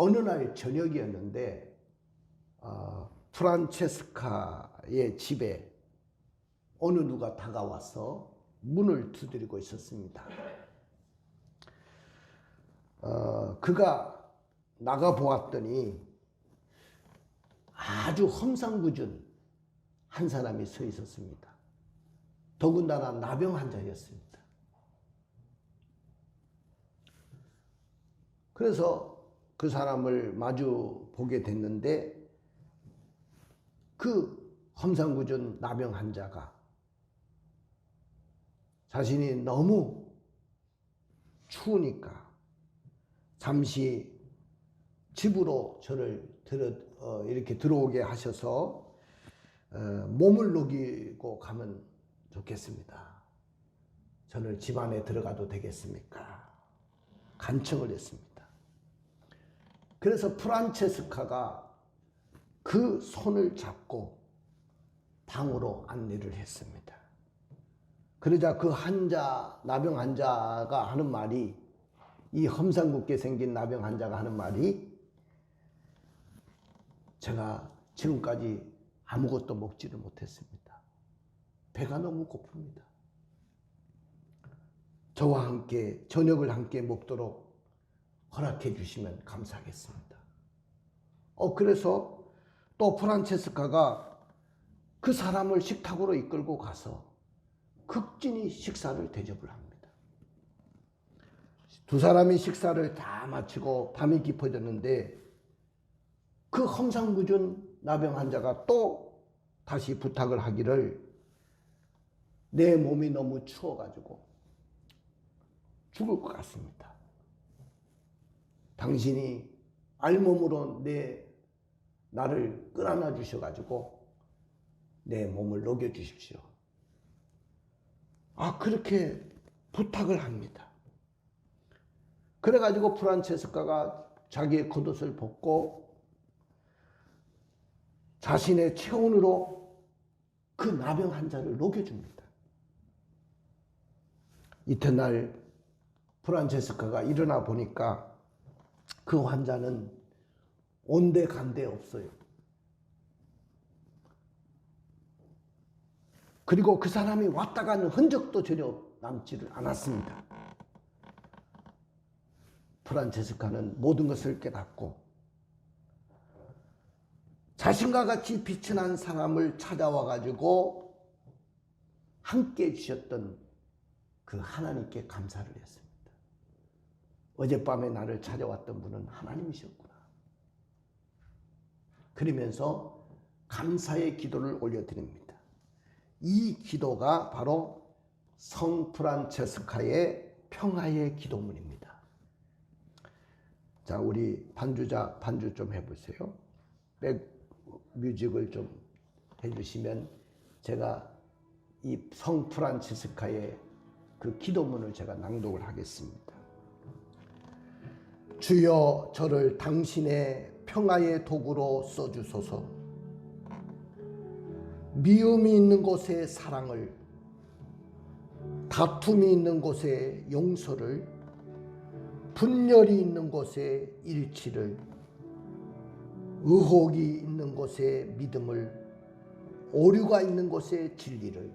어느 날 저녁이었는데 프란체스카의 집에 어느 누가 다가와서 문을 두드리고 있었습니다. 그가 나가 보았더니 아주 험상궂은 한 사람이 서 있었습니다. 더군다나 나병 환자였습니다. 그래서 그 사람을 마주 보게 됐는데 그 험상궂은 나병 환자가 자신이 너무 추우니까 잠시 집으로 저를 이렇게 들어오게 하셔서 몸을 녹이고 가면 좋겠습니다. 저를 집 안에 들어가도 되겠습니까? 간청을 했습니다. 그래서 프란체스카가 그 손을 잡고 방으로 안내를 했습니다. 그러자 그 나병 환자가 하는 말이, 이 험상궂게 생긴 나병 환자가 하는 말이, 제가 지금까지 아무것도 먹지를 못했습니다. 배가 너무 고픕니다. 저와 함께 저녁을 함께 먹도록 허락해 주시면 감사하겠습니다. 그래서 또 프란체스카가 그 사람을 식탁으로 이끌고 가서 극진히 식사를 대접을 합니다. 두 사람이 식사를 다 마치고 밤이 깊어졌는데 그 험상궂은 나병 환자가 또 다시 부탁을 하기를, 내 몸이 너무 추워가지고 죽을 것 같습니다. 당신이 알몸으로 나를 끌어안아 주셔가지고 내 몸을 녹여 주십시오. 그렇게 부탁을 합니다. 그래가지고 프란체스카가 자기의 겉옷을 벗고 자신의 체온으로 그 나병 환자를 녹여줍니다. 이튿날 프란체스카가 일어나 보니까 그 환자는 온데간데 없어요. 그리고 그 사람이 왔다 가는 흔적도 전혀 남지를 않았습니다. 프란체스카는 모든 것을 깨닫고 자신과 같이 빛이 난 사람을 찾아와 가지고 함께 해주셨던 그 하나님께 감사를 했습니다. 어젯밤에 나를 찾아왔던 분은 하나님이셨구나. 그러면서 감사의 기도를 올려드립니다. 이 기도가 바로 성 프란체스카의 평화의 기도문입니다. 자, 우리 반주자 반주 좀 해보세요. 백뮤직을 좀 해주시면 제가 이 성 프란체스카의 그 기도문을 제가 낭독을 하겠습니다. 주여, 저를 당신의 평화의 도구로 써주소서. 미움이 있는 곳에 사랑을, 다툼이 있는 곳에 용서를, 분열이 있는 곳에 일치를, 의혹이 있는 곳에 믿음을, 오류가 있는 곳에 진리를,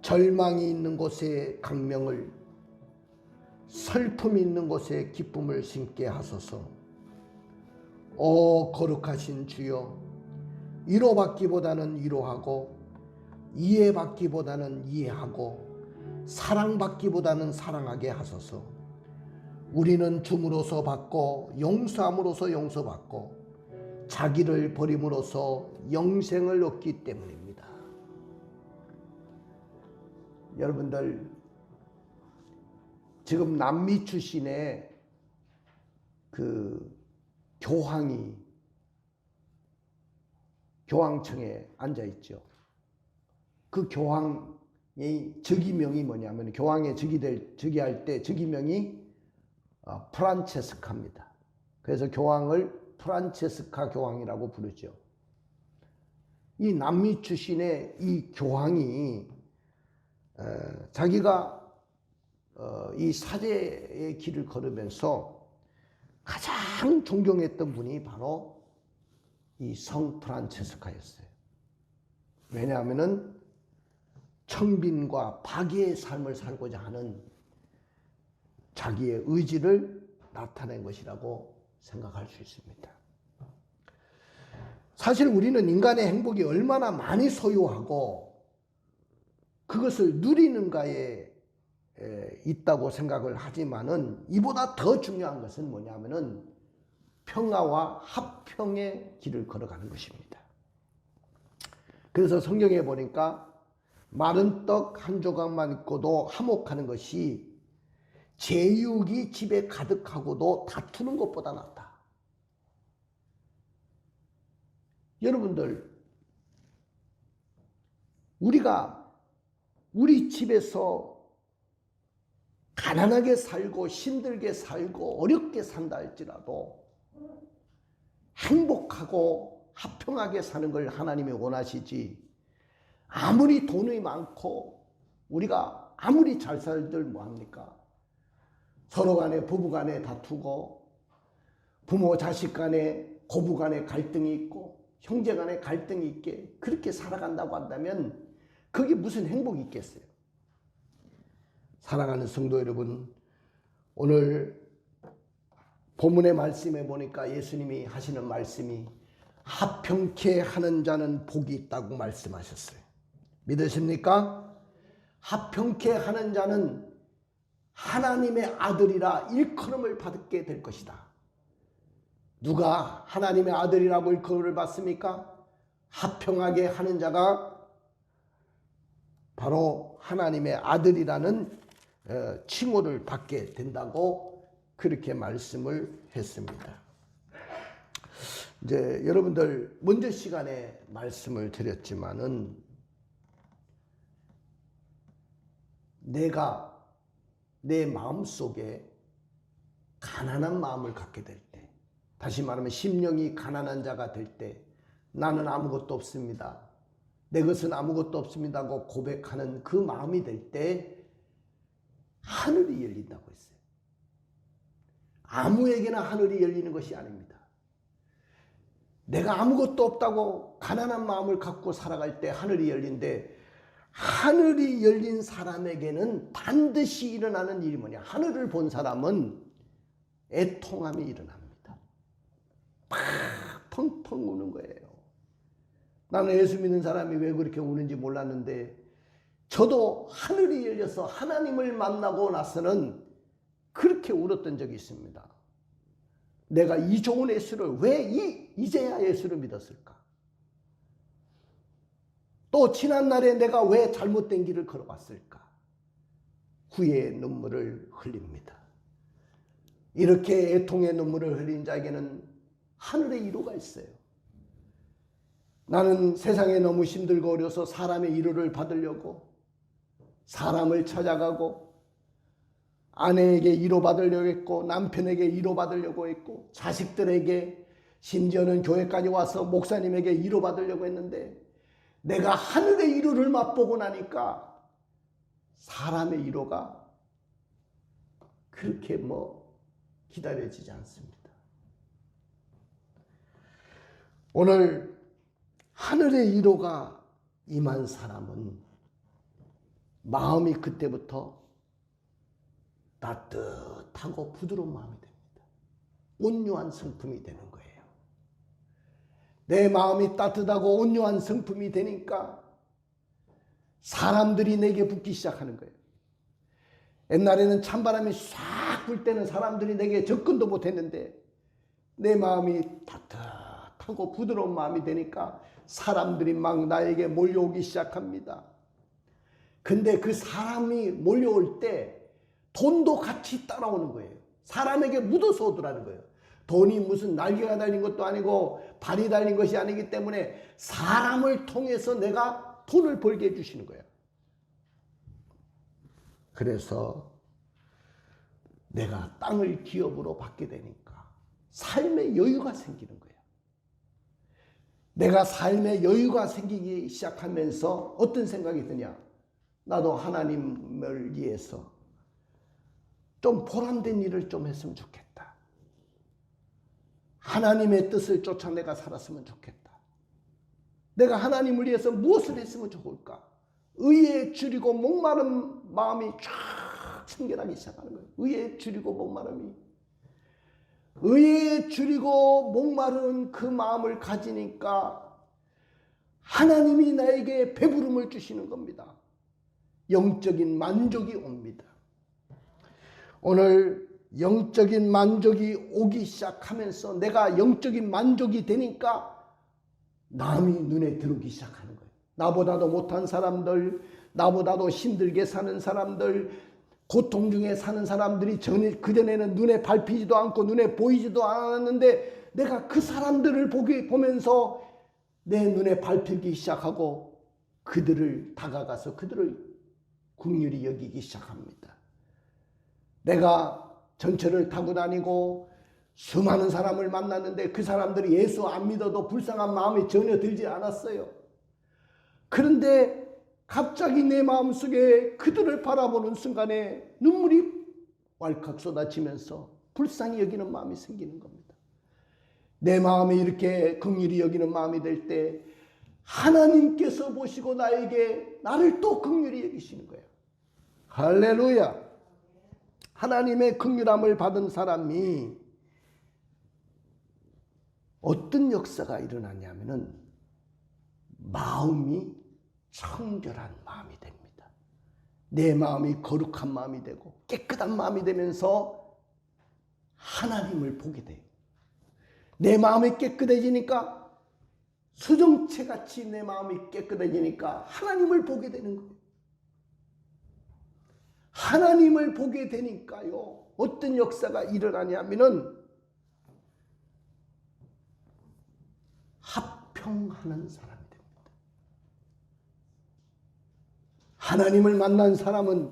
절망이 있는 곳에 강명을, 슬픔이 있는 곳에 기쁨을 심게 하소서. 오 거룩하신 주여, 위로받기보다는 위로하고, 이해받기보다는 이해하고, 사랑받기보다는 사랑하게 하소서. 우리는 줌으로써 받고, 용서함으로써 용서받고, 자기를 버림으로써 영생을 얻기 때문입니다. 여러분들, 지금 남미 출신의 그 교황청에 앉아 있죠. 그 교황의 즉위명이 뭐냐면, 교황의 즉위할 때 즉위명이 프란체스카입니다. 그래서 교황을 프란체스카 교황이라고 부르죠. 이 남미 출신의 이 교황이 자기가 이 사제의 길을 걸으면서 가장 존경했던 분이 바로 이 성 프란체스카였어요. 왜냐하면은 청빈과 박애의 삶을 살고자 하는 자기의 의지를 나타낸 것이라고 생각할 수 있습니다. 사실 우리는 인간의 행복이 얼마나 많이 소유하고 그것을 누리는가에 있다고 생각을 하지만은 이보다 더 중요한 것은 뭐냐면은 평화와 화평의 길을 걸어가는 것입니다. 그래서 성경에 보니까 마른 떡 한 조각만 있고도 화목하는 것이 제육이 집에 가득하고도 다투는 것보다 낫다. 여러분들, 우리가 우리 집에서 가난하게 살고 힘들게 살고 어렵게 산다 할지라도 행복하고 화평하게 사는 걸 하나님이 원하시지, 아무리 돈이 많고 우리가 아무리 잘 살들 뭐합니까? 서로 간에 부부 간에 다투고 부모 자식 간에 고부 간에 갈등이 있고 형제 간에 갈등이 있게 그렇게 살아간다고 한다면 그게 무슨 행복이 있겠어요? 사랑하는 성도 여러분, 오늘 본문의 말씀에 보니까 예수님이 하시는 말씀이 화평케 하는 자는 복이 있다고 말씀하셨어요. 믿으십니까? 화평케 하는 자는 하나님의 아들이라 일컬음을 받게 될 것이다. 누가 하나님의 아들이라고 일컬음을 받습니까? 화평하게 하는 자가 바로 하나님의 아들이라는 칭호를 받게 된다고 그렇게 말씀을 했습니다. 이제 여러분들 먼저 시간에 말씀을 드렸지만은 내가 내 마음속에 가난한 마음을 갖게 될 때, 다시 말하면 심령이 가난한 자가 될 때, 나는 아무것도 없습니다, 내 것은 아무것도 없습니다 하고 고백하는 그 마음이 될 때 하늘이 열린다고 했어요. 아무에게나 하늘이 열리는 것이 아닙니다. 내가 아무것도 없다고 가난한 마음을 갖고 살아갈 때 하늘이 열린데, 하늘이 열린 사람에게는 반드시 일어나는 일이 뭐냐? 하늘을 본 사람은 애통함이 일어납니다. 막 펑펑 우는 거예요. 나는 예수 믿는 사람이 왜 그렇게 우는지 몰랐는데 저도 하늘이 열려서 하나님을 만나고 나서는 그렇게 울었던 적이 있습니다. 내가 이 좋은 예수를 왜 이제야 예수를 믿었을까? 또 지난날에 내가 왜 잘못된 길을 걸어왔을까? 후회의 눈물을 흘립니다. 이렇게 애통의 눈물을 흘린 자에게는 하늘의 위로가 있어요. 나는 세상에 너무 힘들고 어려서 사람의 위로를 받으려고 사람을 찾아가고 아내에게 위로받으려고 했고 남편에게 위로받으려고 했고 자식들에게 심지어는 교회까지 와서 목사님에게 위로받으려고 했는데 내가 하늘의 위로를 맛보고 나니까 사람의 위로가 그렇게 기다려지지 않습니다. 오늘 하늘의 위로가 임한 사람은 마음이 그때부터 따뜻하고 부드러운 마음이 됩니다. 온유한 성품이 되는 거예요. 내 마음이 따뜻하고 온유한 성품이 되니까 사람들이 내게 붙기 시작하는 거예요. 옛날에는 찬바람이 싹 불 때는 사람들이 내게 접근도 못했는데 내 마음이 따뜻하고 부드러운 마음이 되니까 사람들이 막 나에게 몰려오기 시작합니다. 근데 그 사람이 몰려올 때 돈도 같이 따라오는 거예요. 사람에게 묻어서 오더라는 거예요. 돈이 무슨 날개가 달린 것도 아니고 발이 달린 것이 아니기 때문에 사람을 통해서 내가 돈을 벌게 해주시는 거예요. 그래서 내가 땅을 기업으로 받게 되니까 삶의 여유가 생기는 거예요. 내가 삶의 여유가 생기기 시작하면서 어떤 생각이 드냐? 나도 하나님을 위해서 좀 보람된 일을 좀 했으면 좋겠다. 하나님의 뜻을 쫓아 내가 살았으면 좋겠다. 내가 하나님을 위해서 무엇을 했으면 좋을까? 의에 줄이고 목마른 마음이 쫙 생겨나기 시작하는 거예요. 의에 줄이고 목마름이. 의에 줄이고 목마른 그 마음을 가지니까 하나님이 나에게 배부름을 주시는 겁니다. 영적인 만족이 옵니다. 오늘 영적인 만족이 오기 시작하면서 내가 영적인 만족이 되니까 남이 눈에 들어오기 시작하는 거예요. 나보다도 못한 사람들, 나보다도 힘들게 사는 사람들, 고통 중에 사는 사람들이 그전에는 눈에 밟히지도 않고 눈에 보이지도 않았는데 내가 그 사람들을 보면서 내 눈에 밟히기 시작하고 그들을 다가가서 그들을 긍휼히 여기기 시작합니다. 내가 전철을 타고 다니고 수많은 사람을 만났는데 그 사람들이 예수 안 믿어도 불쌍한 마음이 전혀 들지 않았어요. 그런데 갑자기 내 마음속에 그들을 바라보는 순간에 눈물이 왈칵 쏟아지면서 불쌍히 여기는 마음이 생기는 겁니다. 내 마음이 이렇게 긍휼히 여기는 마음이 될 때 하나님께서 보시고 나를 또 긍휼히 여기시는 거예요. 할렐루야. 하나님의 긍휼함을 받은 사람이 어떤 역사가 일어나냐면은 마음이 청결한 마음이 됩니다. 내 마음이 거룩한 마음이 되고 깨끗한 마음이 되면서 하나님을 보게 돼요. 내 마음이 깨끗해지니까 수정체같이 내 마음이 깨끗해지니까 하나님을 보게 되는 거예요. 하나님을 보게 되니까요. 어떤 역사가 일어나냐면은 합평하는 사람이 됩니다. 하나님을 만난 사람은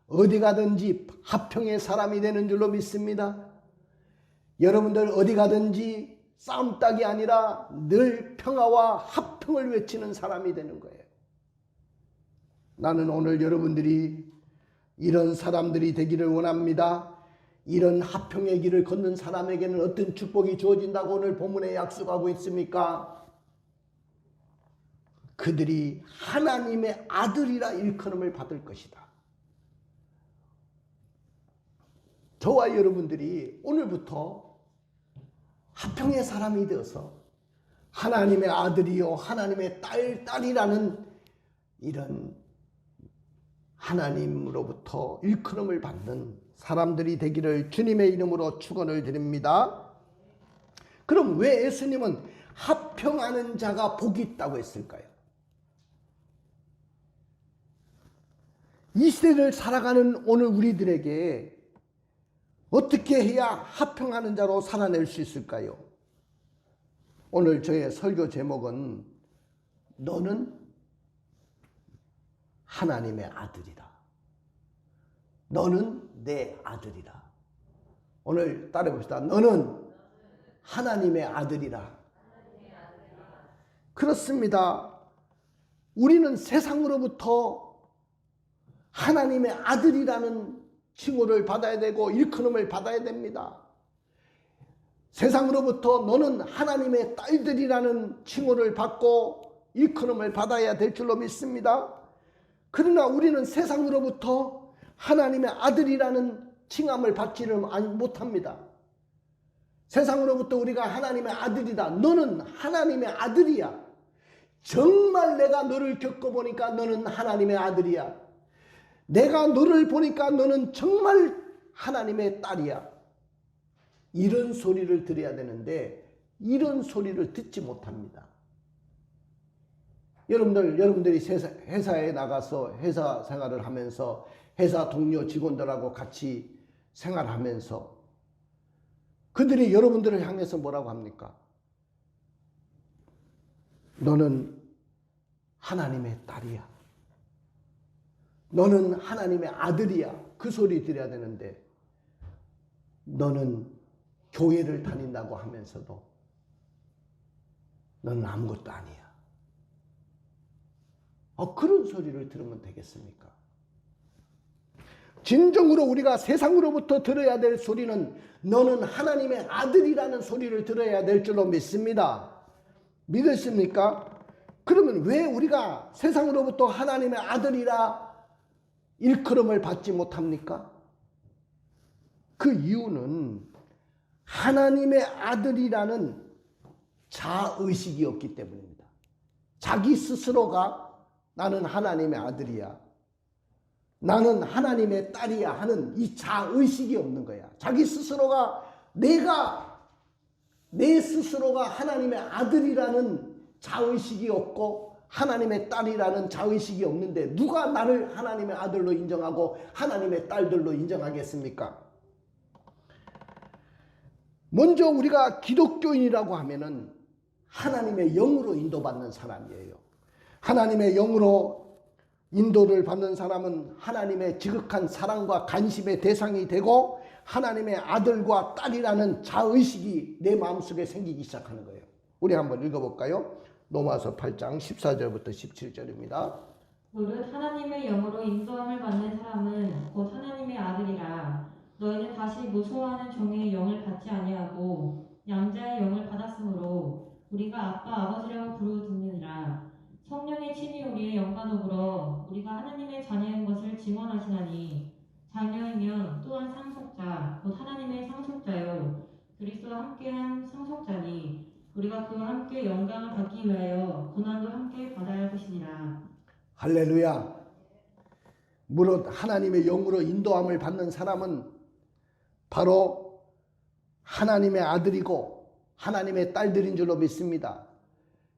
어디 가든지 합평의 사람이 되는 줄로 믿습니다. 여러분들 어디 가든지 싸움닭이 아니라 늘 평화와 합평을 외치는 사람이 되는 거예요. 나는 오늘 여러분들이 이런 사람들이 되기를 원합니다. 이런 합평의 길을 걷는 사람에게는 어떤 축복이 주어진다고 오늘 본문에 약속하고 있습니까? 그들이 하나님의 아들이라 일컬음을 받을 것이다. 저와 여러분들이 오늘부터 합평의 사람이 되어서 하나님의 아들이요 하나님의 딸이라는 이런 하나님으로부터 일컬음을 받는 사람들이 되기를 주님의 이름으로 축원을 드립니다. 그럼 왜 예수님은 합평하는 자가 복이 있다고 했을까요? 이 시대를 살아가는 오늘 우리들에게 어떻게 해야 합평하는 자로 살아낼 수 있을까요? 오늘 저의 설교 제목은 너는 하나님의 아들이다. 너는 내 아들이다. 오늘 따라해 봅시다. 너는 하나님의 아들이라. 그렇습니다. 우리는 세상으로부터 하나님의 아들이라는 칭호를 받아야 되고 일컬음을 받아야 됩니다. 세상으로부터 너는 하나님의 딸들이라는 칭호를 받고 일컬음을 받아야 될 줄로 믿습니다. 그러나 우리는 세상으로부터 하나님의 아들이라는 칭함을 받지를 못합니다. 세상으로부터 우리가 하나님의 아들이다. 너는 하나님의 아들이야. 정말 내가 너를 겪어보니까 너는 하나님의 아들이야. 내가 너를 보니까 너는 정말 하나님의 딸이야. 이런 소리를 들어야 되는데 이런 소리를 듣지 못합니다. 여러분들이 회사에 나가서 회사 생활을 하면서 회사 동료 직원들하고 같이 생활하면서 그들이 여러분들을 향해서 뭐라고 합니까? 너는 하나님의 딸이야. 너는 하나님의 아들이야. 그 소리 들어야 되는데 너는 교회를 다닌다고 하면서도 너는 아무것도 아니야. 그런 소리를 들으면 되겠습니까? 진정으로 우리가 세상으로부터 들어야 될 소리는 너는 하나님의 아들이라는 소리를 들어야 될 줄로 믿습니다. 믿으십니까? 그러면 왜 우리가 세상으로부터 하나님의 아들이라 일컬음을 받지 못합니까? 그 이유는 하나님의 아들이라는 자의식이 없기 때문입니다. 자기 스스로가 나는 하나님의 아들이야, 나는 하나님의 딸이야 하는 이 자의식이 없는 거야. 자기 스스로가 내 스스로가 하나님의 아들이라는 자의식이 없고 하나님의 딸이라는 자의식이 없는데 누가 나를 하나님의 아들로 인정하고 하나님의 딸들로 인정하겠습니까? 먼저 우리가 기독교인이라고 하면은 하나님의 영으로 인도받는 사람이에요. 하나님의 영으로 인도를 받는 사람은 하나님의 지극한 사랑과 간심의 대상이 되고 하나님의 아들과 딸이라는 자의식이 내 마음속에 생기기 시작하는 거예요. 우리 한번 읽어볼까요? 로마서 8장 14절부터 17절입니다. 무릇 하나님의 영으로 인도함을 받는 사람은 곧 하나님의 아들이라. 너희는 다시 무소하는 종의 영을 받지 아니하고 양자의 영을 받았으므로 우리가 아빠 아버지라고 부르짖느니라. 성령의 친히 우리의 영과 더불어 우리가 하나님의 자녀인 것을 증언하시나니 자녀이면 또한 상속자 곧 하나님의 상속자요 그리스도와 함께한 상속자니 우리가 그와 함께 영광을 받기 위하여 고난도 함께 받아야 할 것이니라. 할렐루야. 무릇 하나님의 영으로 인도함을 받는 사람은 바로 하나님의 아들이고 하나님의 딸들인 줄로 믿습니다.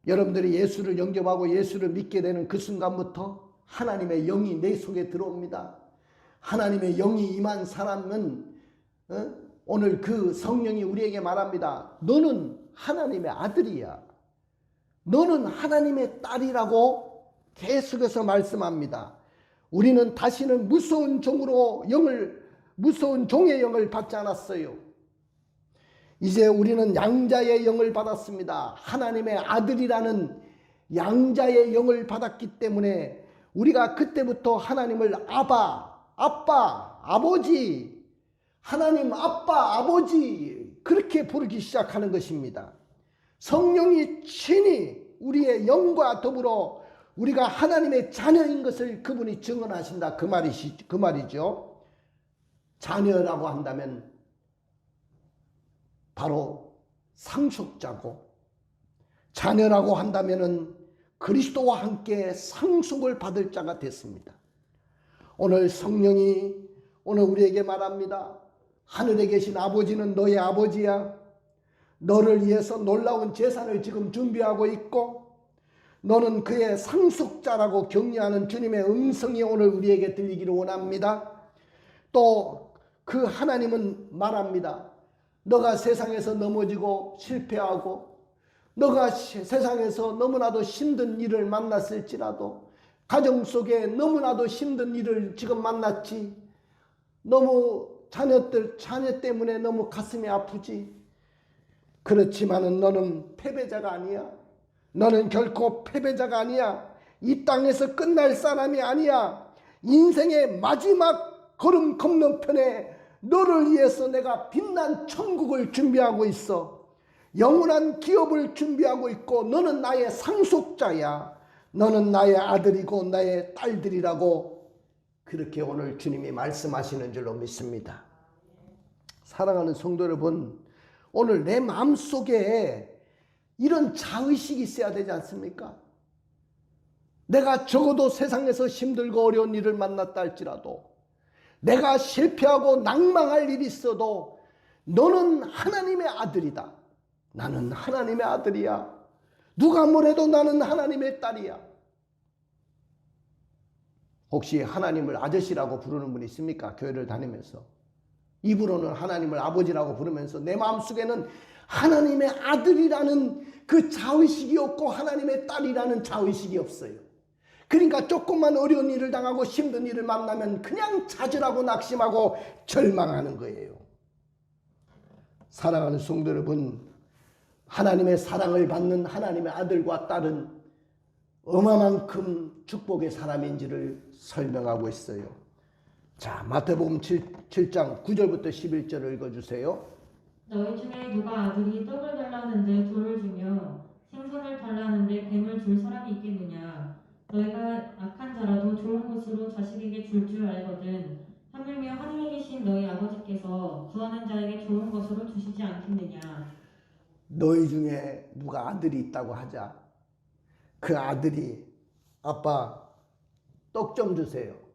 여러분들이 예수를 영접하고 예수를 믿게 되는 그 순간부터 하나님의 영이 내 속에 들어옵니다. 하나님의 영이 임한 사람은 오늘 그 성령이 우리에게 말합니다. 너는 하나님의 아들이야. 너는 하나님의 딸이라고 계속해서 말씀합니다. 우리는 다시는 무서운 종의 영을 받지 않았어요. 이제 우리는 양자의 영을 받았습니다. 하나님의 아들이라는 양자의 영을 받았기 때문에 우리가 그때부터 하나님을 아빠, 아버지, 하나님 아빠, 아버지 그렇게 부르기 시작하는 것입니다. 성령이 친히 우리의 영과 더불어 우리가 하나님의 자녀인 것을 그분이 증언하신다 그 말이죠. 자녀라고 한다면 바로 상속자고, 자녀라고 한다면은 그리스도와 함께 상속을 받을 자가 됐습니다. 오늘 성령이 오늘 우리에게 말합니다. 하늘에 계신 아버지는 너의 아버지야. 너를 위해서 놀라운 재산을 지금 준비하고 있고 너는 그의 상속자라고 격려하는 주님의 음성이 오늘 우리에게 들리기를 원합니다. 또 그 하나님은 말합니다. 너가 세상에서 넘어지고 실패하고 너가 세상에서 너무나도 힘든 일을 만났을지라도 가정 속에 너무나도 힘든 일을 지금 만났지, 너무 자녀 때문에 너무 가슴이 아프지. 그렇지만은 너는 패배자가 아니야. 너는 결코 패배자가 아니야. 이 땅에서 끝날 사람이 아니야. 인생의 마지막 걸음 건너편에 너를 위해서 내가 빛난 천국을 준비하고 있어. 영원한 기업을 준비하고 있고 너는 나의 상속자야. 너는 나의 아들이고 나의 딸들이라고 그렇게 오늘 주님이 말씀하시는 줄로 믿습니다. 사랑하는 성도 여러분, 오늘 내 마음속에 이런 자의식이 있어야 되지 않습니까? 내가 적어도 세상에서 힘들고 어려운 일을 만났다 할지라도, 내가 실패하고 낭망할 일이 있어도 너는 하나님의 아들이다. 나는 하나님의 아들이야. 누가 뭐래도 나는 하나님의 딸이야. 혹시 하나님을 아저씨라고 부르는 분 있습니까? 교회를 다니면서 입으로는 하나님을 아버지라고 부르면서 내 마음속에는 하나님의 아들이라는 그 자의식이 없고 하나님의 딸이라는 자의식이 없어요. 그러니까 조금만 어려운 일을 당하고 힘든 일을 만나면 그냥 좌절하고 낙심하고 절망하는 거예요. 사랑하는 성도 여러분, 하나님의 사랑을 받는 하나님의 아들과 딸은 얼마만큼 축복의 사람인지를 설명하고 있어요. 자, 마태복음 7장 9절부터 11절을 읽어주세요. 너희 중에 누가 아들이 떡을 달라는데 돌을 주며 생선을 달라는데 뱀을 줄 사람이 있겠느냐? 너희가 악한 자라도 좋은 것으로 자식에게 줄 줄 알거든. 하물며 하늘에 계신 너희 아버지께서 구하는 자에게 좋은 것으로 주시지 않겠느냐? 너희 중에 누가 아들이 있다고 하자. 그 아들이 아빠 떡 좀 주세요.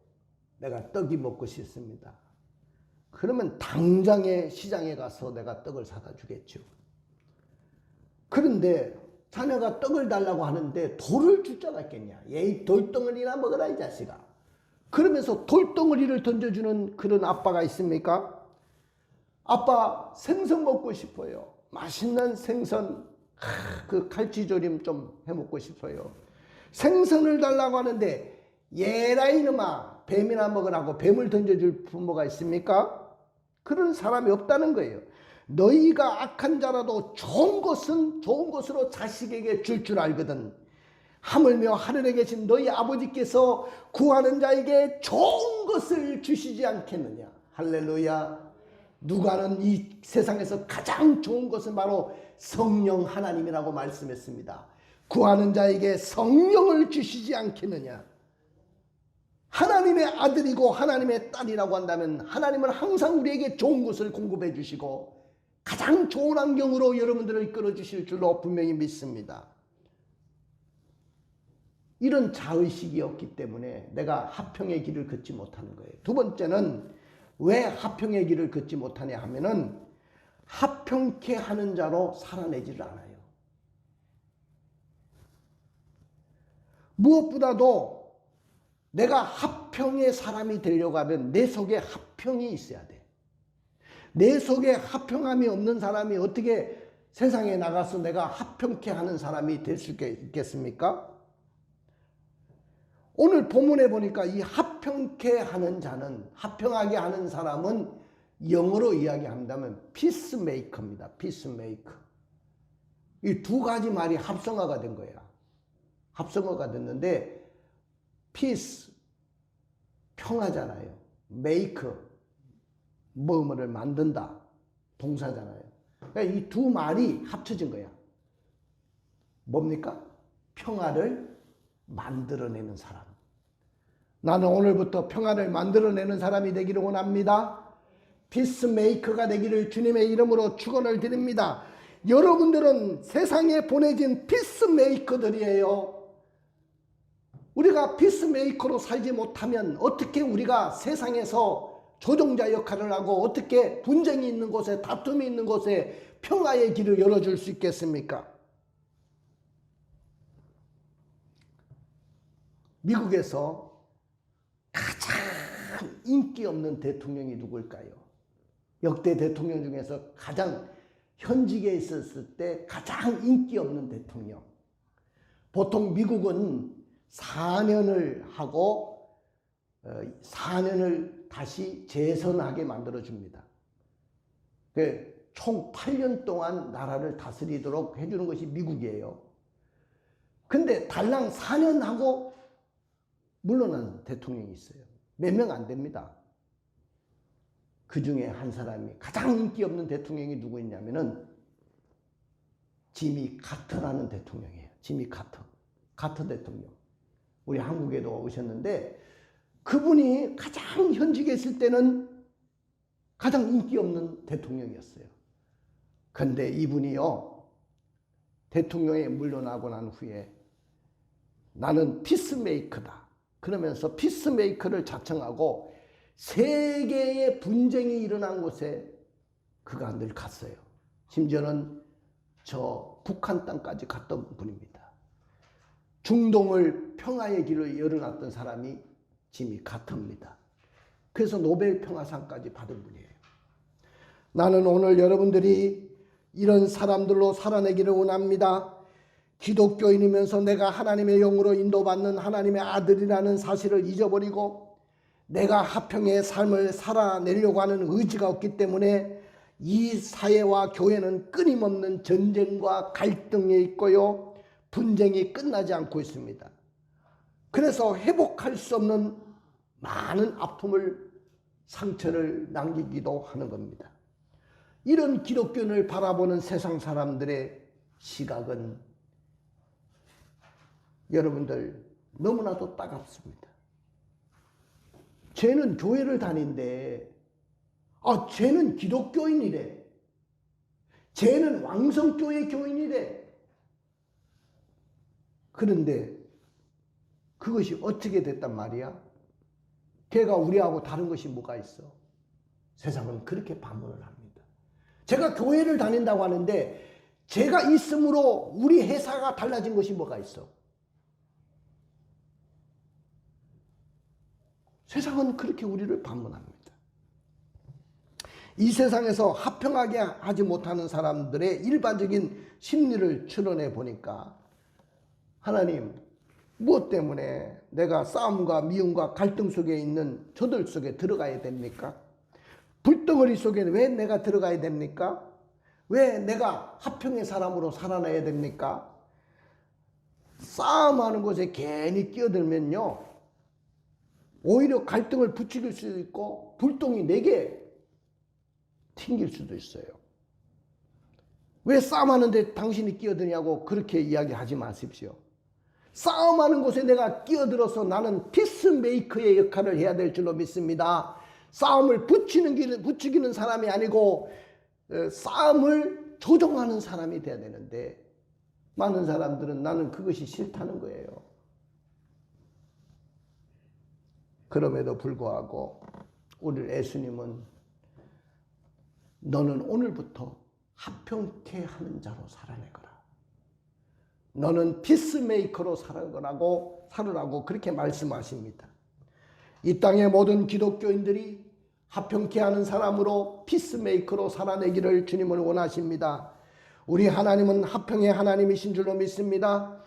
내가 떡이 먹고 싶습니다. 그러면 당장에 시장에 가서 내가 떡을 사다 주겠죠. 그런데 자녀가 떡을 달라고 하는데 돌을 줄 줄 알았겠냐. 얘 돌덩어리나 먹어라 이 자식아. 그러면서 돌덩어리를 던져주는 그런 아빠가 있습니까? 아빠 생선 먹고 싶어요. 맛있는 생선, 그 갈치조림 좀 해먹고 싶어요. 생선을 달라고 하는데 얘라 이놈아 뱀이나 먹으라고 뱀을 던져줄 부모가 있습니까? 그런 사람이 없다는 거예요. 너희가 악한 자라도 좋은 것은 좋은 것으로 자식에게 줄 줄 알거든. 하물며 하늘에 계신 너희 아버지께서 구하는 자에게 좋은 것을 주시지 않겠느냐. 할렐루야. 누가는 이 세상에서 가장 좋은 것은 바로 성령 하나님이라고 말씀했습니다. 구하는 자에게 성령을 주시지 않겠느냐. 하나님의 아들이고 하나님의 딸이라고 한다면 하나님은 항상 우리에게 좋은 것을 공급해 주시고 가장 좋은 환경으로 여러분들을 이끌어 주실 줄로 분명히 믿습니다. 이런 자의식이 없기 때문에 내가 화평의 길을 걷지 못하는 거예요. 두 번째는 왜 화평의 길을 걷지 못하냐 하면은 화평케 하는 자로 살아내지를 않아요. 무엇보다도 내가 화평의 사람이 되려고 하면 내 속에 화평이 있어야 돼. 내 속에 화평함이 없는 사람이 어떻게 세상에 나가서 내가 화평케 하는 사람이 될 수 있겠습니까? 오늘 본문에 보니까 이 화평케 하는 자는, 화평하게 하는 사람은 영어로 이야기한다면 피스메이커입니다. 피스메이커. 이 두 가지 말이 합성어가 된 거야. 합성어가 됐는데 피스, 평화잖아요. 메이커, 뭐뭐를 만든다, 동사잖아요. 그러니까 이 두 말이 합쳐진 거야. 뭡니까? 평화를 만들어내는 사람. 나는 오늘부터 평화를 만들어내는 사람이 되기를 원합니다. 피스메이커가 되기를 주님의 이름으로 축원을 드립니다. 여러분들은 세상에 보내진 피스메이커들이에요. 우리가 피스메이커로 살지 못하면 어떻게 우리가 세상에서 조종자 역할을 하고 어떻게 분쟁이 있는 곳에, 다툼이 있는 곳에 평화의 길을 열어줄 수 있겠습니까? 미국에서 가장 인기 없는 대통령이 누굴까요? 역대 대통령 중에서 가장 현직에 있었을 때 가장 인기 없는 대통령. 보통 미국은 4년을 하고 4년을 다시 재선하게 만들어줍니다. 총 8년 동안 나라를 다스리도록 해주는 것이 미국이에요. 근데 달랑 4년 하고 물러난 대통령이 있어요. 몇 명 안 됩니다. 그 중에 한 사람이 가장 인기 없는 대통령이 누구였냐면은 지미 카터라는 대통령이에요. 지미 카터. 카터 대통령. 우리 한국에도 오셨는데 그분이 가장 현직에 있을 때는 가장 인기 없는 대통령이었어요. 그런데 이분이요, 대통령에 물러나고 난 후에 나는 피스메이커다. 그러면서 피스메이커를 자청하고 세계의 분쟁이 일어난 곳에 그가 늘 갔어요. 심지어는 저 북한 땅까지 갔던 분입니다. 중동을 평화의 길을 열어놨던 사람이 지미 카터입니다. 그래서 노벨 평화상까지 받은 분이에요. 나는 오늘 여러분들이 이런 사람들로 살아내기를 원합니다. 기독교인이면서 내가 하나님의 영으로 인도받는 하나님의 아들이라는 사실을 잊어버리고 내가 화평의 삶을 살아내려고 하는 의지가 없기 때문에 이 사회와 교회는 끊임없는 전쟁과 갈등에 있고요. 분쟁이 끝나지 않고 있습니다. 그래서 회복할 수 없는 많은 아픔을 상처를 남기기도 하는 겁니다. 이런 기독교를 바라보는 세상 사람들의 시각은 여러분들 너무나도 따갑습니다. 쟤는 교회를 다닌대. 쟤는 기독교인이래. 쟤는 왕성교회 교인이래. 그런데 그것이 어떻게 됐단 말이야? 걔가 우리하고 다른 것이 뭐가 있어? 세상은 그렇게 반문을 합니다. 제가 교회를 다닌다고 하는데 제가 있음으로 우리 회사가 달라진 것이 뭐가 있어? 세상은 그렇게 우리를 반문합니다. 이 세상에서 화평하게 하지 못하는 사람들의 일반적인 심리를 추론해 보니까 하나님, 무엇 때문에 내가 싸움과 미움과 갈등 속에 있는 저들 속에 들어가야 됩니까? 불덩어리 속에 왜 내가 들어가야 됩니까? 왜 내가 화평의 사람으로 살아나야 됩니까? 싸움하는 곳에 괜히 끼어들면요, 오히려 갈등을 부추길 수도 있고 불똥이 내게 튕길 수도 있어요. 왜 싸움하는데 당신이 끼어드냐고 그렇게 이야기하지 마십시오. 싸움하는 곳에 내가 끼어들어서 나는 피스메이커의 역할을 해야 될 줄로 믿습니다. 싸움을 부추기는 사람이 아니고 싸움을 조종하는 사람이 돼야 되는데 많은 사람들은 나는 그것이 싫다는 거예요. 그럼에도 불구하고 우리 예수님은 너는 오늘부터 화평케 하는 자로 살아내거라. 너는 피스메이커로 살으라고 그렇게 말씀하십니다. 이 땅의 모든 기독교인들이 화평케 하는 사람으로 피스메이커로 살아내기를 주님은 원하십니다. 우리 하나님은 화평의 하나님이신 줄로 믿습니다.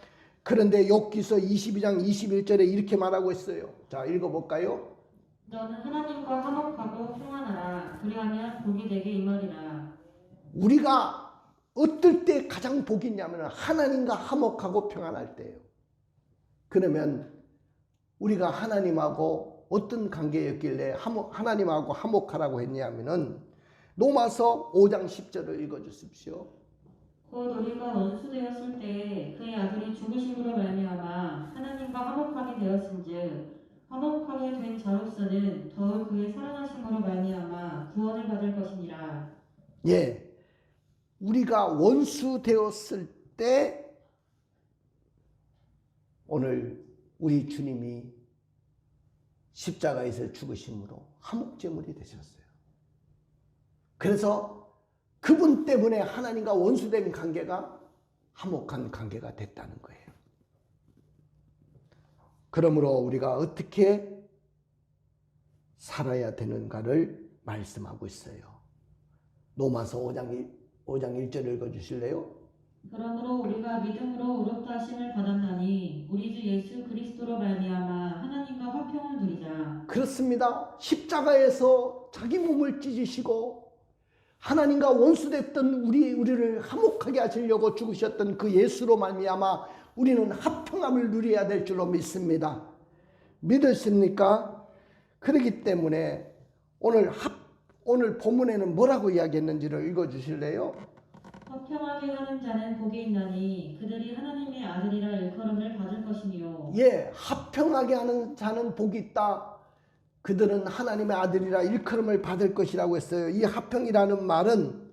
그런데 욥기서 22장 21절에 이렇게 말하고 있어요. 자, 읽어볼까요? 너는 하나님과 화목하고 평안하라. 그리하면 복이 내게 임하리라. 우리가 어떨 때 가장 복이 있냐면 하나님과 화목하고 평안할 때예요. 그러면 우리가 하나님하고 어떤 관계였길래 하나님하고 화목하라고 했냐면은 로마서 5장 10절을 읽어주십시오. 곧 우리가 원수되었을 때 그의 아들이 죽으심으로 말미암아 하나님과 화목하게 되었은즉 화목하게 된 자로서는 더욱 그의 살아나심으로 말미암아 구원을 받을 것이니라. 예, 우리가 원수 되었을 때 오늘 우리 주님이 십자가에서 죽으심으로 화목제물이 되셨어요. 그래서 그분 때문에 하나님과 원수된 관계가 화목한 관계가 됐다는 거예요. 그러므로 우리가 어떻게 살아야 되는가를 말씀하고 있어요. 로마서 5장 1절 읽어주실래요? 그러므로 우리가 믿음으로 의롭다 하심을 받았나니 우리 주 예수 그리스도로 말미암아 하나님과 화평을 누리자. 그렇습니다. 십자가에서 자기 몸을 찢으시고 하나님과 원수됐던 우리를 화목하게 하시려고 죽으셨던 그 예수로 말미암아 우리는 화평함을 누려야 될 줄로 믿습니다. 믿으십니까? 그렇기 때문에 오늘 본문에는 뭐라고 이야기했는지를 읽어주실래요? 화평하게 하는 자는 복이 있나니 그들이 하나님의 아들이라 일컬음을 받을 것이니요. 예, 화평하게 하는 자는 복이 있다. 그들은 하나님의 아들이라 일컬음을 받을 것이라고 했어요. 이 화평이라는 말은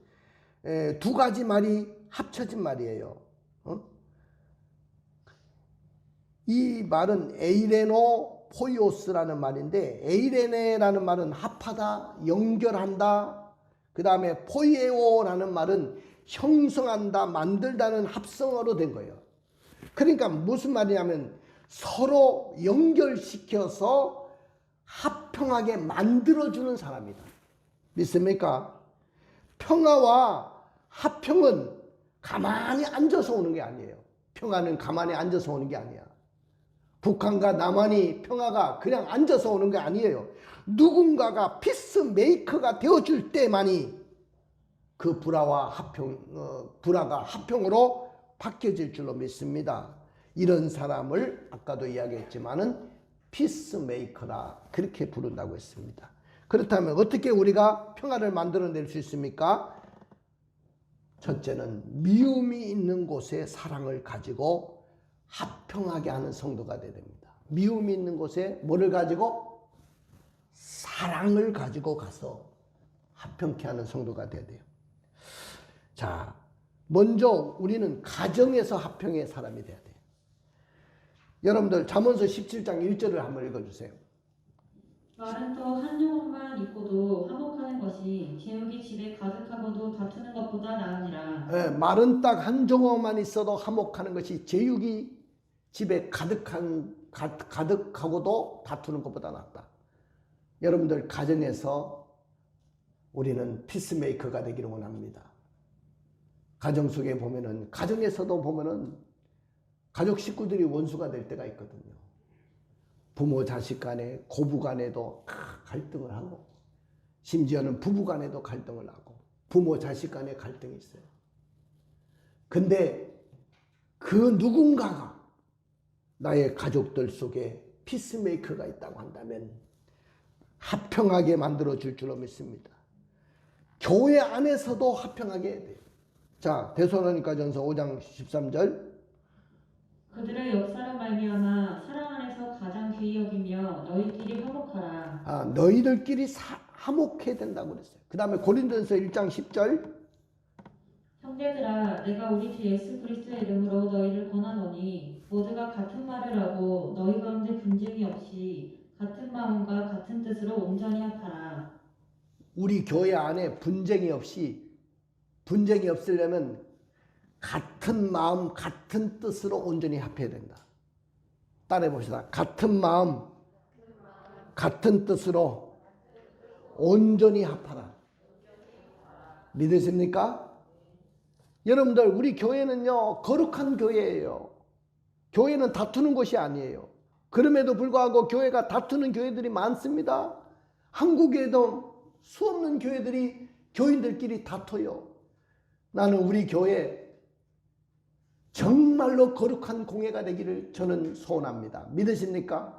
두 가지 말이 합쳐진 말이에요. 이 말은 에이레노 포이오스라는 말인데 에이레네라는 말은 합하다, 연결한다. 그 다음에 포이에오라는 말은 형성한다, 만들다는 합성어로 된 거예요. 그러니까 무슨 말이냐면 서로 연결시켜서 화평하게 만들어주는 사람이다. 믿습니까? 평화와 화평은 가만히 앉아서 오는 게 아니에요. 평화는 가만히 앉아서 오는 게 아니야. 북한과 남한이 평화가 그냥 앉아서 오는 게 아니에요. 누군가가 피스메이커가 되어줄 때만이 그 불화가 화평으로 바뀌어질 줄로 믿습니다. 이런 사람을 아까도 이야기했지만은 피스메이커라 그렇게 부른다고 했습니다. 그렇다면 어떻게 우리가 평화를 만들어낼 수 있습니까? 첫째는 미움이 있는 곳에 사랑을 가지고 화평하게 하는 성도가 되어야 됩니다. 미움이 있는 곳에 뭐를 가지고? 사랑을 가지고 가서 화평케 하는 성도가 되어야 돼요. 자, 먼저 우리는 가정에서 화평의 사람이 돼야 돼요. 여러분들 잠언서 17장 1절을 한번 읽어주세요. 말은 또 한 조각만 있고도 화목하는 것이 제육이 집에 가득하고도 다투는 것보다 나으니라. 예, 말은 딱 한 조각만 있어도 화목하는 것이 제육이 집에 가득하고도 다투는 것보다 낫다. 여러분들 가정에서 우리는 피스메이커가 되기를 원합니다. 가정 속에 보면은, 가정에서도 보면은 가족 식구들이 원수가 될 때가 있거든요. 부모 자식 간에, 고부 간에도 갈등을 하고, 심지어는 부부 간에도 갈등을 하고, 부모 자식 간에 갈등이 있어요. 근데 그 누군가가 나의 가족들 속에 피스메이커가 있다고 한다면 화평하게 만들어줄 줄로 믿습니다. 교회 안에서도 화평하게 해야 돼요. 자, 데살로니가전서 5장 13절. 그들의 역사로 말미암아 사랑 안에서 가장 귀히 여기며 너희끼리 화목하라. 너희들끼리 화목해야 된다고 그랬어요. 그 다음에 고린도전서 1장 10절. 형제들아, 내가 우리 주 예수 그리스도의 이름으로 너희를 권하노니 모두가 같은 말을 하고 너희 가운데 분쟁이 없이 같은 마음과 같은 뜻으로 온전히 합하라. 우리 교회 안에 분쟁이 없으려면 같은 마음, 같은 뜻으로 온전히 합해야 된다. 따라해 봅시다. 같은 마음, 같은 뜻으로 온전히 합하라. 믿으십니까? 여러분들, 우리 교회는요, 거룩한 교회예요. 교회는 다투는 곳이 아니에요. 그럼에도 불구하고 교회가 다투는 교회들이 많습니다. 한국에도 수없는 교회들이 교인들끼리 다퉈요. 나는 우리 교회 정말로 거룩한 공예가 되기를 저는 소원합니다. 믿으십니까?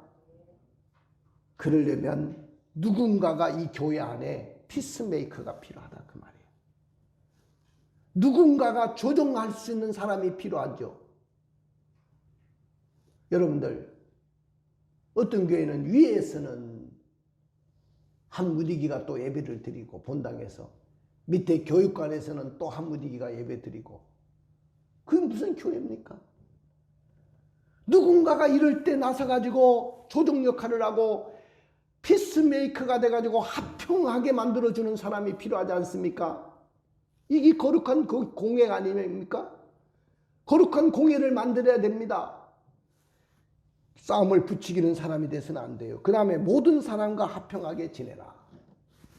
그러려면 누군가가 이 교회 안에 피스메이커가 필요하다 그 말이에요. 누군가가 조정할 수 있는 사람이 필요하죠. 여러분들, 어떤 교회는 위에서는 한 무디기가 또 예배를 드리고 본당에서, 밑에 교육관에서는 또 한 무디기가 예배 드리고, 그게 무슨 교회입니까? 누군가가 이럴 때 나서가지고 조정 역할을 하고 피스메이커가 돼가지고 화평하게 만들어주는 사람이 필요하지 않습니까? 이게 거룩한 공예 아닙니까? 거룩한 공예를 만들어야 됩니다. 싸움을 부추기는 사람이 돼서는 안 돼요. 그 다음에 모든 사람과 화평하게 지내라.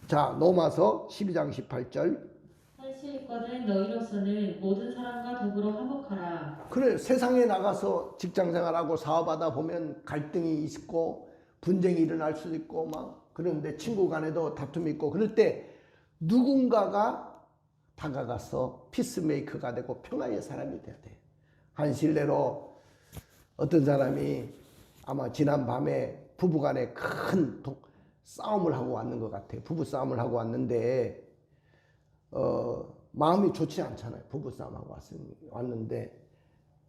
자, 로마서 12장 18절. 할 수 있거든 너희로서는 모든 사람과 더불어 화목하라. 그래, 세상에 나가서 직장생활하고 사업하다 보면 갈등이 있고 분쟁이 일어날 수도 있고 막 그런데 친구 간에도 다툼이 있고 그럴 때 누군가가 다가가서 피스메이커가 되고 평화의 사람이 돼야 돼. 한 실례로 어떤 사람이 아마 지난 밤에 부부간에 큰 싸움을 하고 왔는 것 같아요. 부부 싸움을 하고 왔는데 마음이 좋지 않잖아요. 부부 싸움하고 왔는데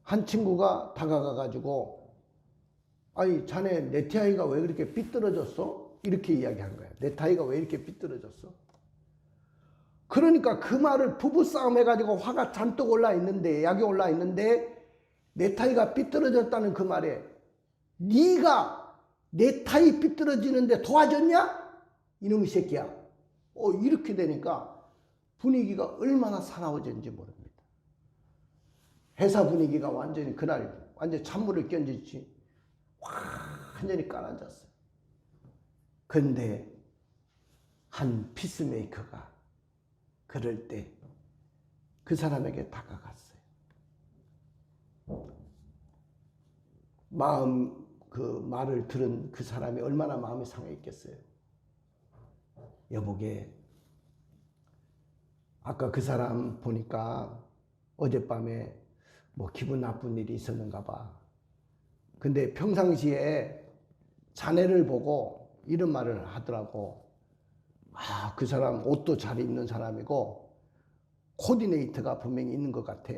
한 친구가 다가가가지고 아니 자네 네타이가 왜 그렇게 삐뚤어졌어? 이렇게 이야기한 거야. 네타이가 왜 이렇게 삐뚤어졌어? 그러니까 그 말을 부부싸움 해가지고 화가 잔뜩 올라있는데 약이 올라있는데 네타이가 삐뚤어졌다는 그 말에 네가 네타이 삐뚤어지는데 도와줬냐? 이놈의 새끼야. 이렇게 되니까 분위기가 얼마나 사나워졌는지 모릅니다. 회사 분위기가 완전히 그날 완전히 찬물을 끼얹었지 완전히 깔아졌어요. 근데 한 피스메이커가 그럴 때 그 사람에게 다가갔어요. 그 말을 들은 그 사람이 얼마나 마음이 상해있겠어요. 여보게, 아까 그 사람 보니까 어젯밤에 뭐 기분 나쁜 일이 있었는가 봐. 근데 평상시에 자네를 보고 이런 말을 하더라고. 그 사람 옷도 잘 입는 사람이고 코디네이터가 분명히 있는 것 같아.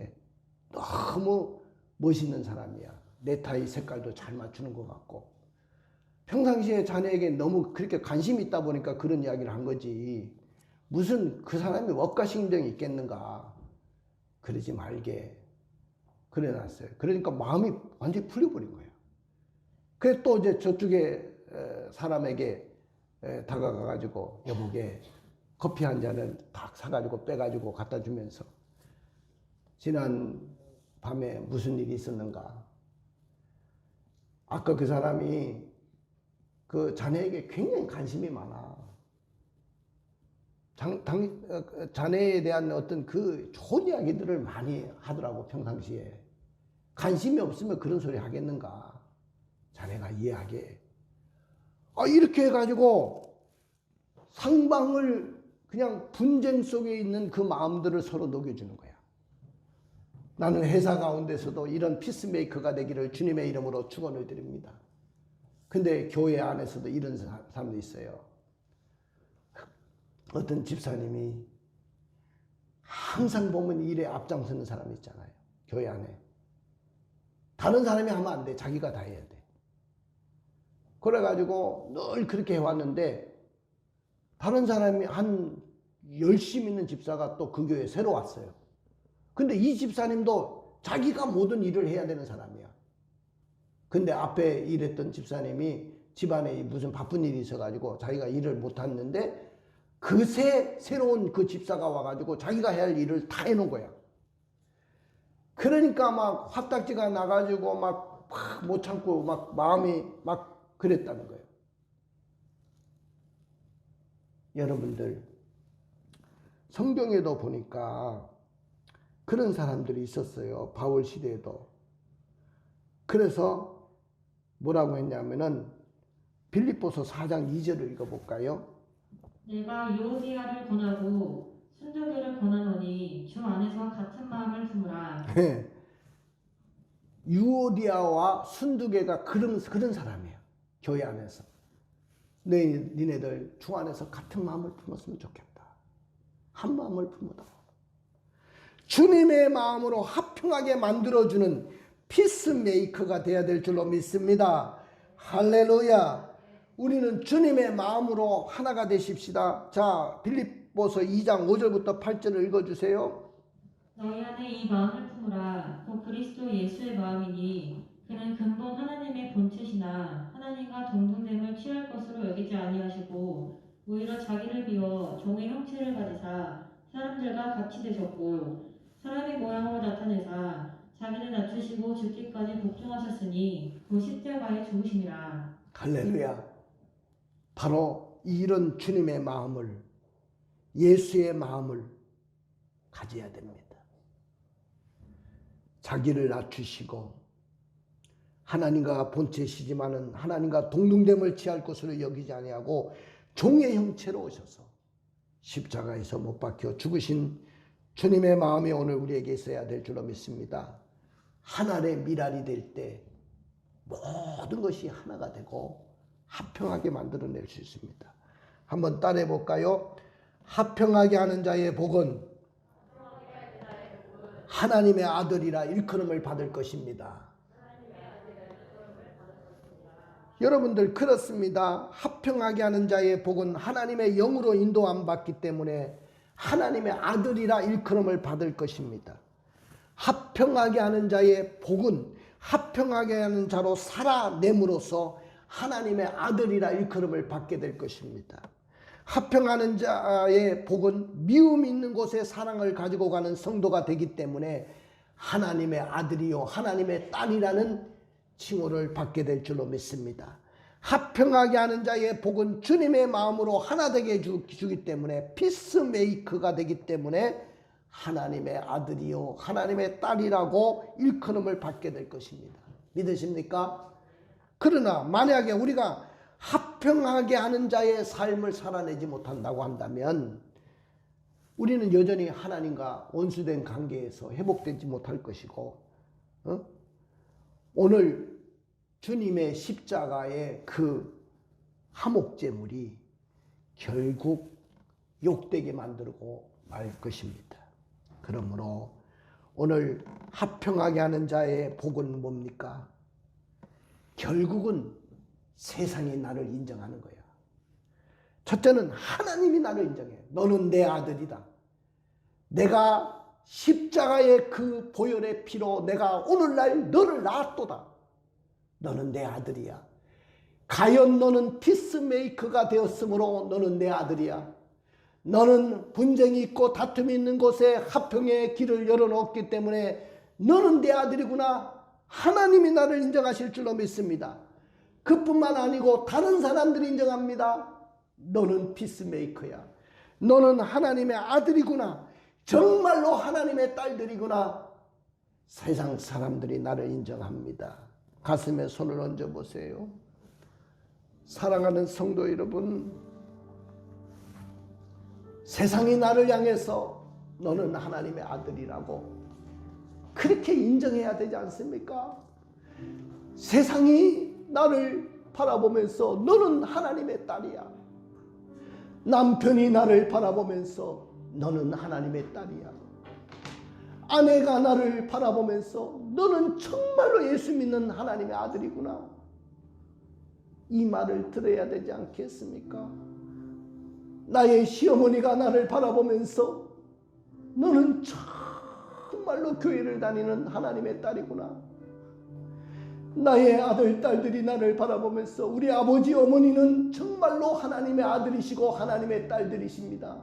너무 멋있는 사람이야. 넥타이 색깔도 잘 맞추는 것 같고. 평상시에 자네에게 너무 그렇게 관심이 있다 보니까 그런 이야기를 한 거지. 무슨 그 사람이 억가심정이 있겠는가. 그러지 말게. 그래 놨어요. 그러니까 마음이 완전히 풀려버린 거예요. 그래 또 이제 저쪽에 사람에게 다가가가지고 여보게 커피 한 잔을 딱 사가지고 빼가지고 갖다 주면서 지난 밤에 무슨 일이 있었는가. 아까 그 사람이 그 자네에게 굉장히 관심이 많아. 자네에 대한 어떤 그 좋은 이야기들을 많이 하더라고 평상시에. 관심이 없으면 그런 소리 하겠는가. 자네가 이해하게. 이렇게 해가지고 상방을 그냥 분쟁 속에 있는 그 마음들을 서로 녹여주는 거야. 나는 회사 가운데서도 이런 피스메이커가 되기를 주님의 이름으로 축원을 드립니다. 근데 교회 안에서도 이런 사람도 있어요. 어떤 집사님이 항상 보면 일에 앞장서는 사람이 있잖아요. 교회 안에. 다른 사람이 하면 안 돼. 자기가 다 해야 돼. 그래가지고 늘 그렇게 해왔는데 다른 사람이 한 열심히 있는 집사가 또 그 교회에 새로 왔어요. 근데 이 집사님도 자기가 모든 일을 해야 되는 사람이야. 근데 앞에 일했던 집사님이 집안에 무슨 바쁜 일이 있어가지고 자기가 일을 못했는데 그새 새로운 그 집사가 와가지고 자기가 해야 할 일을 다 해놓은 거야. 그러니까 막 화딱지가 나가지고 막 못 참고 막 마음이 막 그랬다는 거예요. 여러분들 성경에도 보니까 그런 사람들이 있었어요. 바울 시대에도. 그래서 뭐라고 했냐면은 빌립보서 4장 2절을 읽어볼까요? 내가 유오디아를 권하고 순두개를 권하노니 주 안에서 같은 마음을 품으라. 유오디아와 순두개가 그런 사람이에요. 교회 안에서. 니네들 주 안에서 같은 마음을 품었으면 좋겠다. 한 마음을 품어다. 주님의 마음으로 합평하게 만들어주는 피스메이커가 되어야 될 줄로 믿습니다. 할렐루야. 우리는 주님의 마음으로 하나가 되십시다. 자, 빌립보서 2장 5절부터 8절을 읽어주세요. 너희 안에 이 마음을 품으라. 곧 그리스도 예수의 마음이니 그는 근본 하나님의 본체시나 하나님과 동등됨을 취할 것으로 여기지 아니하시고 오히려 자기를 비워 종의 형체를 가지사 사람들과 같이 되셨고 사람의 모양으로 나타내사 자기를 낮추시고 죽기까지 복종하셨으니 그 십자가에 죽으심이라. 할렐루야. 바로 이런 주님의 마음을, 예수의 마음을 가져야 됩니다. 자기를 낮추시고 하나님과 본체시지만은 하나님과 동등됨을 취할 것으로 여기지 아니하고 종의 형체로 오셔서 십자가에서 못 박혀 죽으신 주님의 마음이 오늘 우리에게 있어야 될 줄로 믿습니다. 하나의 미랄이 될 때 모든 것이 하나가 되고 합평하게 만들어낼 수 있습니다. 한번 따라해 볼까요? 합평하게 하는 자의 복은 하나님의 아들이라 일컬음을 받을 것입니다. 여러분들 그렇습니다. 합평하게 하는 자의 복은 하나님의 영으로 인도함 받기 때문에 하나님의 아들이라 일컬음을 받을 것입니다. 합평하게 하는 자의 복은 합평하게 하는 자로 살아냄으로써 하나님의 아들이라 일컬음을 받게 될 것입니다. 합평하는 자의 복은 미움 있는 곳에 사랑을 가지고 가는 성도가 되기 때문에 하나님의 아들이요 하나님의 딸이라는 칭호를 받게 될 줄로 믿습니다. 합평하게 하는 자의 복은 주님의 마음으로 하나 되게 주기 때문에 피스메이커가 되기 때문에 하나님의 아들이요 하나님의 딸이라고 일컬음을 받게 될 것입니다. 믿으십니까? 그러나 만약에 우리가 합평하게 하는 자의 삶을 살아내지 못한다고 한다면 우리는 여전히 하나님과 원수된 관계에서 회복되지 못할 것이고 오늘 주님의 십자가의 그 화목제물이 결국 욕되게 만들고 말 것입니다. 그러므로 오늘 화평하게 하는 자의 복은 뭡니까? 결국은 세상이 나를 인정하는 거야. 첫째는 하나님이 나를 인정해. 너는 내 아들이다. 내가 십자가의 그 보혈의 피로 내가 오늘날 너를 낳았도다. 너는 내 아들이야. 가연 너는 피스메이커가 되었으므로 너는 내 아들이야. 너는 분쟁이 있고 다툼이 있는 곳에 화평의 길을 열어놓았기 때문에 너는 내 아들이구나. 하나님이 나를 인정하실 줄로 믿습니다. 그뿐만 아니고 다른 사람들이 인정합니다. 너는 피스메이커야. 너는 하나님의 아들이구나. 정말로 하나님의 딸들이구나. 세상 사람들이 나를 인정합니다. 가슴에 손을 얹어 보세요. 사랑하는 성도 여러분, 세상이 나를 향해서 너는 하나님의 아들이라고 그렇게 인정해야 되지 않습니까? 세상이 나를 바라보면서 너는 하나님의 딸이야. 남편이 나를 바라보면서 너는 하나님의 딸이야. 아내가 나를 바라보면서 너는 정말로 예수 믿는 하나님의 아들이구나. 이 말을 들어야 되지 않겠습니까? 나의 시어머니가 나를 바라보면서 너는 정말로 교회를 다니는 하나님의 딸이구나. 나의 아들, 딸들이 나를 바라보면서 우리 아버지, 어머니는 정말로 하나님의 아들이시고 하나님의 딸들이십니다.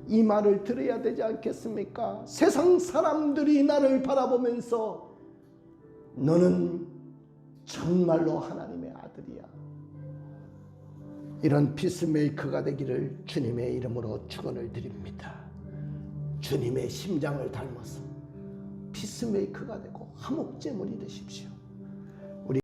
이 말을 들어야 되지 않겠습니까? 세상 사람들이 나를 바라보면서 너는 정말로 하나님의 아들이야. 이런 피스메이커가 되기를 주님의 이름으로 축원을 드립니다. 주님의 심장을 닮아서 피스메이커가 되고 화목제물이 되십시오.